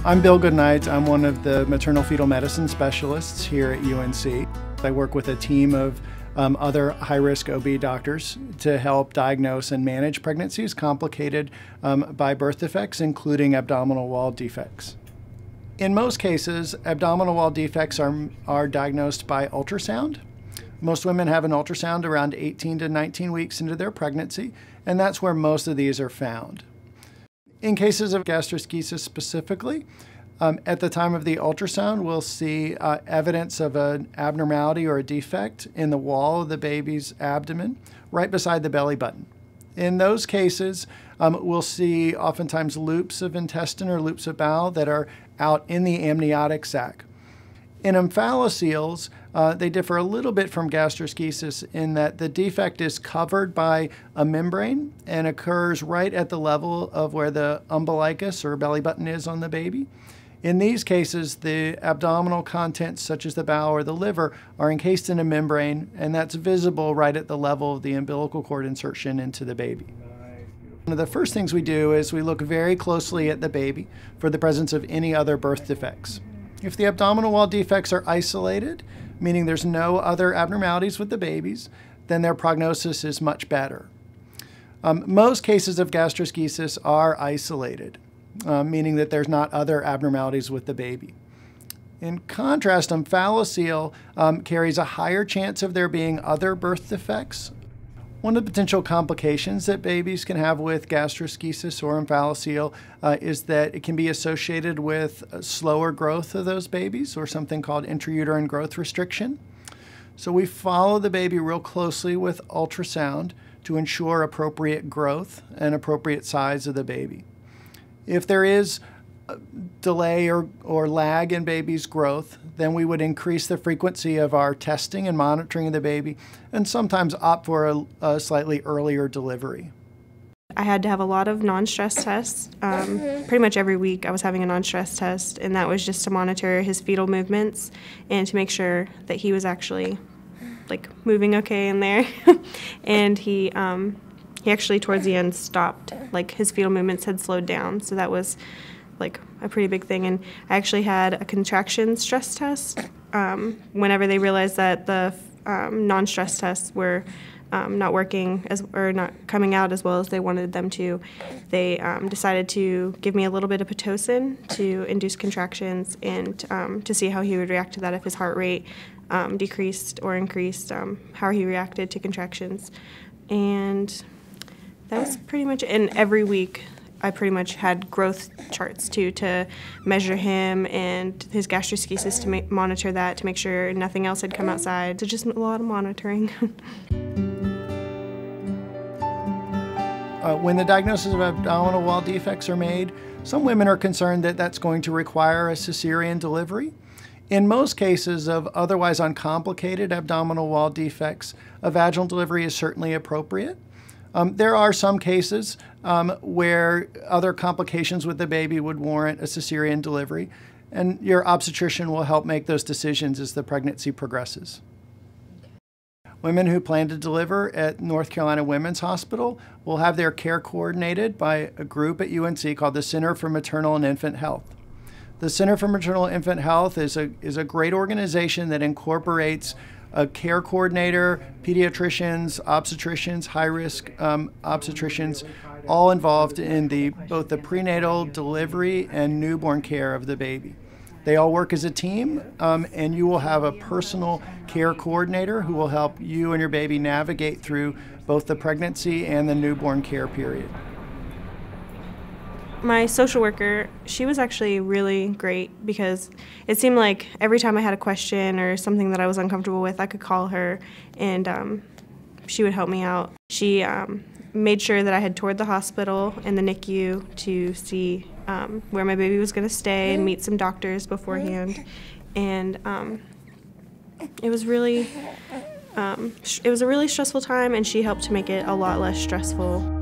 I'm Bill Goodnight. I'm one of the maternal fetal medicine specialists here at UNC. I work with a team of other high-risk OB doctors to help diagnose and manage pregnancies complicated by birth defects, including abdominal wall defects. In most cases, abdominal wall defects are diagnosed by ultrasound. Most women have an ultrasound around 18 to 19 weeks into their pregnancy, and that's where most of these are found. In cases of gastroschisis specifically, at the time of the ultrasound, we'll see evidence of an abnormality or a defect in the wall of the baby's abdomen, right beside the belly button. In those cases, we'll see oftentimes loops of intestine or loops of bowel that are out in the amniotic sac. In omphalocele, they differ a little bit from gastroschisis in that the defect is covered by a membrane and occurs right at the level of where the umbilicus or belly button is on the baby. In these cases, the abdominal contents, such as the bowel or the liver, are encased in a membrane, and that's visible right at the level of the umbilical cord insertion into the baby. One of the first things we do is we look very closely at the baby for the presence of any other birth defects. If the abdominal wall defects are isolated, meaning there's no other abnormalities with the babies, then their prognosis is much better. Most cases of gastroschisis are isolated, meaning that there's not other abnormalities with the baby. In contrast, omphalocele carries a higher chance of there being other birth defects. One of the potential complications that babies can have with gastroschisis or omphalocele is that it can be associated with slower growth of those babies, or something called intrauterine growth restriction. So we follow the baby real closely with ultrasound to ensure appropriate growth and appropriate size of the baby. If there is delay or lag in baby's growth, then we would increase the frequency of our testing and monitoring of the baby, and sometimes opt for a slightly earlier delivery. I had to have a lot of non-stress tests. Pretty much every week I was having a non-stress test, and that was just to monitor his fetal movements and to make sure that he was actually moving okay in there. And he actually towards the end stopped, his fetal movements had slowed down, so that was a pretty big thing. And I actually had a contraction stress test. Whenever they realized that the non-stress tests were not working or not coming out as well as they wanted them to, they decided to give me a little bit of Pitocin to induce contractions and to see how he would react to that, if his heart rate decreased or increased, how he reacted to contractions. And that was pretty much it. And every week I pretty much had growth charts too, to measure him and his gastroschisis, to monitor that, to make sure nothing else had come outside. So just a lot of monitoring. When the diagnosis of abdominal wall defects are made, some women are concerned that that's going to require a cesarean delivery. In most cases of otherwise uncomplicated abdominal wall defects, a vaginal delivery is certainly appropriate. There are some cases where other complications with the baby would warrant a cesarean delivery, and your obstetrician will help make those decisions as the pregnancy progresses. Women who plan to deliver at North Carolina Women's Hospital will have their care coordinated by a group at UNC called the Center for Maternal and Infant Health. The Center for Maternal and Infant Health is a great organization that incorporates a care coordinator, pediatricians, obstetricians, high-risk obstetricians, all involved in both the prenatal delivery and newborn care of the baby. They all work as a team, and you will have a personal care coordinator who will help you and your baby navigate through both the pregnancy and the newborn care period. My social worker, she was actually really great, because it seemed like every time I had a question or something that I was uncomfortable with, I could call her, and she would help me out. She made sure that I had toured the hospital and the NICU to see where my baby was going to stay and meet some doctors beforehand. And it was a really stressful time, and she helped to make it a lot less stressful.